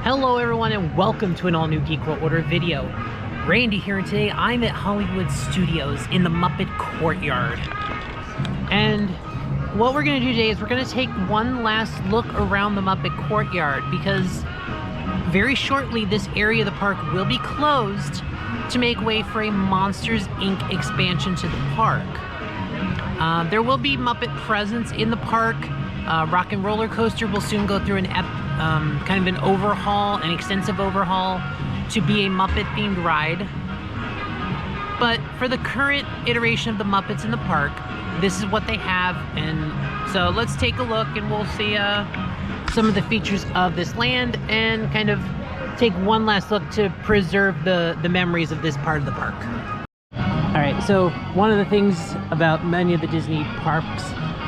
Hello everyone and welcome to an all-new Geek World Order video. Randy here, and today I'm at Hollywood Studios in the Muppet Courtyard. And what we're going to do today is we're going to take one last look around the Muppet Courtyard, because very shortly this area of the park will be closed to make way for a Monsters, Inc. expansion to the park. There will be Muppet presence in the park. Rock and Roller Coaster will soon go through kind of an overhaul, an extensive overhaul, to be a Muppet-themed ride. But for the current iteration of the Muppets in the park, this is what they have, and so let's take a look and we'll see some of the features of this land and kind of take one last look to preserve the memories of this part of the park. Alright, so one of the things about many of the Disney parks,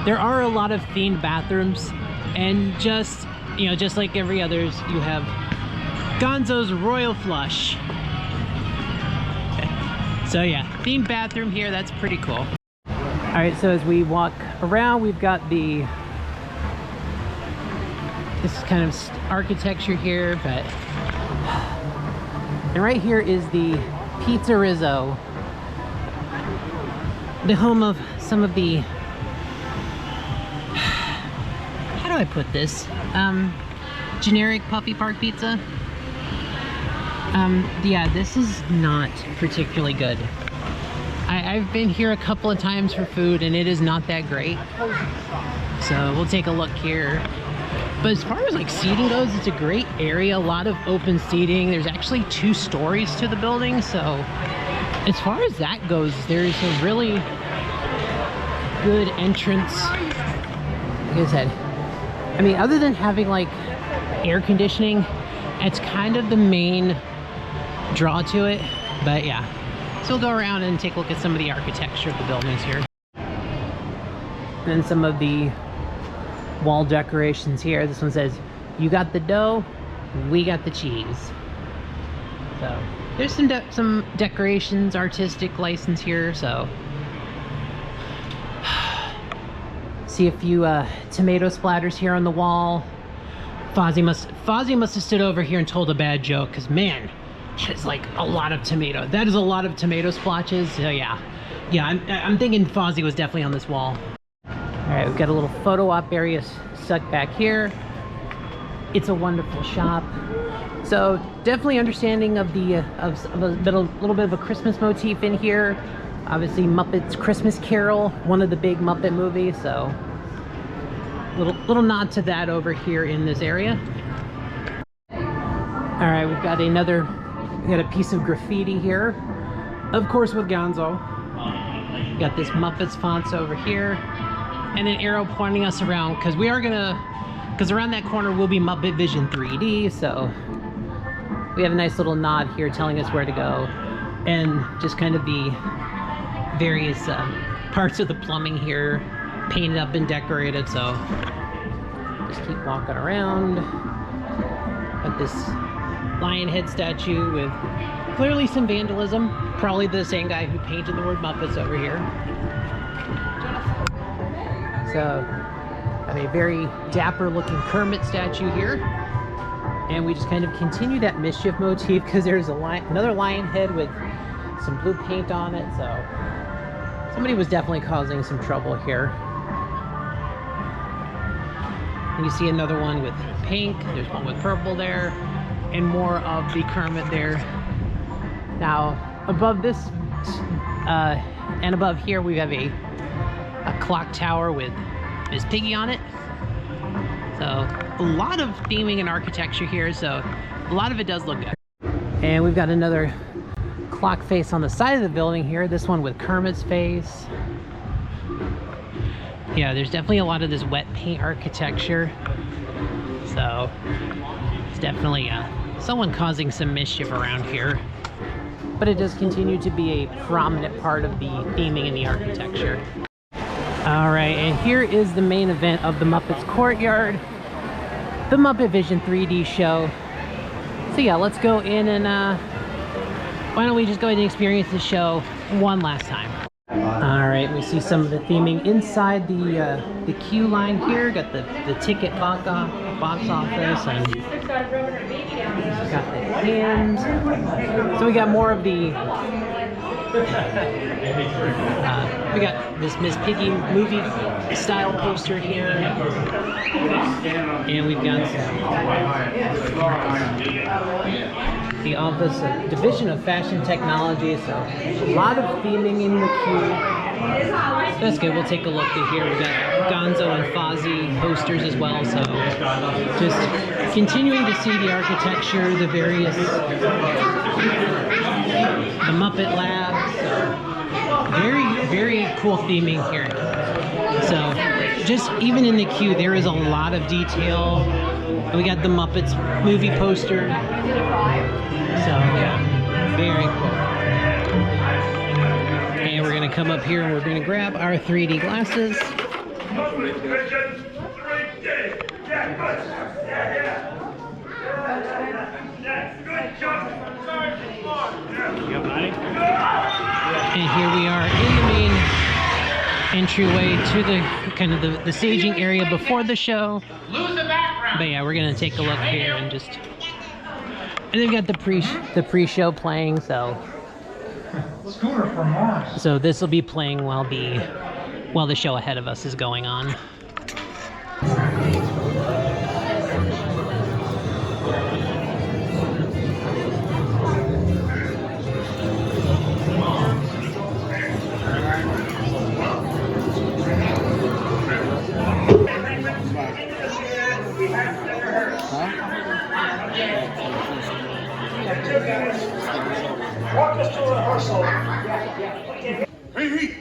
there are a lot of themed bathrooms, and just like every others, you have Gonzo's Royal Flush. Okay. So yeah, themed bathroom here, that's pretty cool. Alright, so as we walk around, we've got this kind of architecture here, but... And right here is the Pizza Rizzo, the home of some of the... How do I put this? Generic Puffy Park pizza. Yeah, this is not particularly good. I've been here a couple of times for food and it is not that great. So we'll take a look here. But as far as like seating goes, it's a great area, a lot of open seating. There's actually 2 stories to the building, so as far as that goes, there's a really good entrance. Like I said, I mean, other than having like air conditioning, it's kind of the main draw to it. But yeah, so we'll go around and take a look at some of the architecture of the buildings here. And then some of the wall decorations here. This one says, "You got the dough, we got the cheese." So there's some decorations, artistic license here. So see a few tomato splatters here on the wall. Fozzie must have stood over here and told a bad joke, because man, that is like a lot of tomato. That is a lot of tomato splotches. So yeah, I'm thinking Fozzie was definitely on this wall. All right, we've got a little photo op area stuck back here. It's a wonderful shop. So definitely understanding of the a little bit of a Christmas motif in here. Obviously Muppets Christmas Carol, one of the big Muppet movies, so little nod to that over here in this area. All right, we got a piece of graffiti here, of course with Gonzo. We got this Muppets fonts over here, and an arrow pointing us around, because around that corner will be MuppetVision 3D, so we have a nice little nod here telling us where to go, and just kind of the various parts of the plumbing here painted up and decorated. So just keep walking around. Got this lion head statue with clearly some vandalism, probably the same guy who painted the word Muppets over here. So got a very dapper looking Kermit statue here, and we just kind of continue that mischief motif, because there's another lion head with some blue paint on it. So somebody was definitely causing some trouble here. And you see another one with pink, there's one with purple there, and more of the Kermit there. Now, above this, and above here, we have a clock tower with Miss Piggy on it. So, a lot of theming and architecture here, so a lot of it does look good. And we've got another clock face on the side of the building here, this one with Kermit's face. Yeah, there's definitely a lot of this wet paint architecture, so it's definitely someone causing some mischief around here, but it does continue to be a prominent part of the theming and the architecture. All right, and here is the main event of the Muppets Courtyard, the MuppetVision 3D show. So yeah, let's go in and why don't we just go ahead and experience the show one last time. All right, we see some of the theming inside the queue line here. Got the ticket box office, and got the hand. So we got more of the we got this Miss Piggy movie style poster here, and we've got the Office of Division of Fashion Technology. So a lot of theming in the queue. That's good. We'll take a look at here. We've got Gonzo and Fozzie posters as well. So just continuing to see the architecture, the various, the Muppet Lab. So very, very cool theming here. So just even in the queue, there is a lot of detail. We got the Muppets movie poster. So yeah, very cool. And we're gonna come up here and we're gonna grab our 3D glasses. And here we are in the main entryway to the kind of the staging area before the show. But yeah, we're gonna take a look here and just, and they've got the pre-show playing, so this will be playing while the show ahead of us is going on.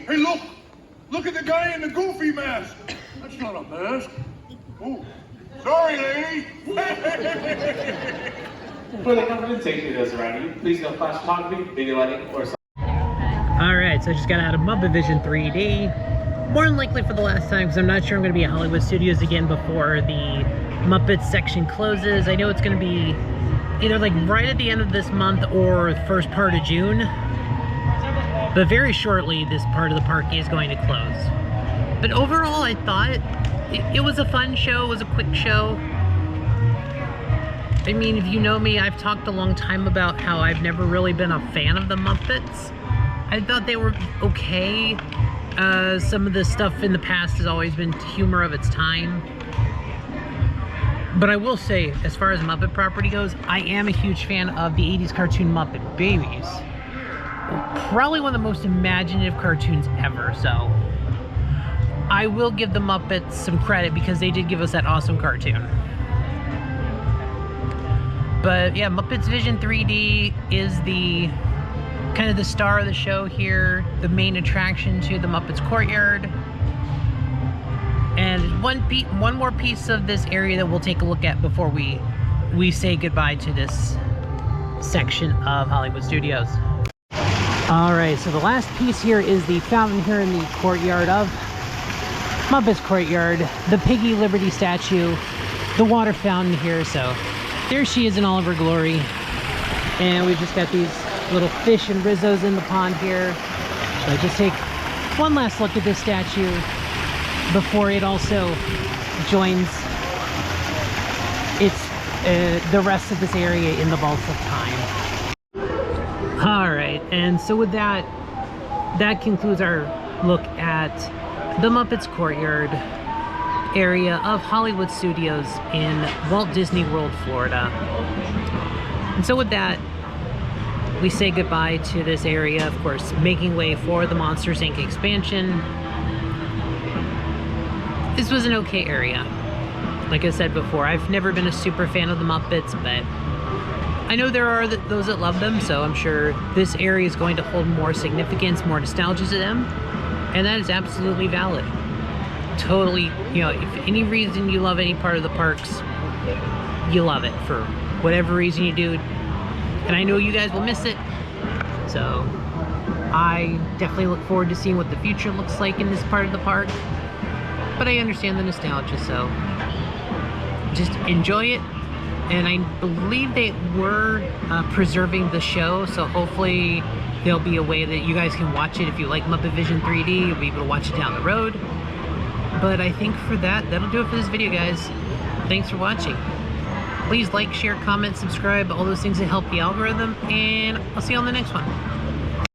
Hey, look! Look at the guy in the goofy mask! That's not a mask. Oh, sorry, lady! For the confident safety of those around you, please no flash photography, video lighting, or Alright, so I just got out of MuppetVision 3D. More than likely for the last time, because I'm not sure I'm going to be at Hollywood Studios again before the Muppets section closes. I know it's going to be either like right at the end of this month or the first part of June. But very shortly, this part of the park is going to close. But overall, I thought it was a fun show. It was a quick show. I mean, if you know me, I've talked a long time about how I've never really been a fan of the Muppets. I thought they were okay. Some of the stuff in the past has always been humor of its time. But I will say, as far as Muppet property goes, I am a huge fan of the 80s cartoon Muppet Babies. Probably one of the most imaginative cartoons ever, so I will give the Muppets some credit because they did give us that awesome cartoon. But yeah, Muppets Vision 3D is the kind of the star of the show here, the main attraction to the Muppets Courtyard. And one more piece of this area that we'll take a look at before we say goodbye to this section of Hollywood Studios. Alright, so the last piece here is the fountain here in the courtyard of Muppets Courtyard. The Piggy Liberty statue, the water fountain here, so there she is in all of her glory. And we've just got these little fish and Rizzos in the pond here. So just take one last look at this statue before it also joins the rest of this area in the vaults of time. Alright, and so with that concludes our look at the Muppets Courtyard area of Hollywood Studios in Walt Disney World, Florida. And so with that, we say goodbye to this area, of course, making way for the Monsters, Inc. expansion. This was an okay area. Like I said before, I've never been a super fan of the Muppets, but I know there are those that love them, so I'm sure this area is going to hold more significance, more nostalgia to them, and that is absolutely valid. Totally, you know, if any reason you love any part of the parks, you love it for whatever reason you do, and I know you guys will miss it, so I definitely look forward to seeing what the future looks like in this part of the park, but I understand the nostalgia, so just enjoy it. And I believe they were preserving the show, so hopefully there'll be a way that you guys can watch it. If you like MuppetVision 3D, you'll be able to watch it down the road. But I think for that'll do it for this video, guys. Thanks for watching. Please like, share, comment, subscribe, all those things that help the algorithm, and I'll see you on the next one.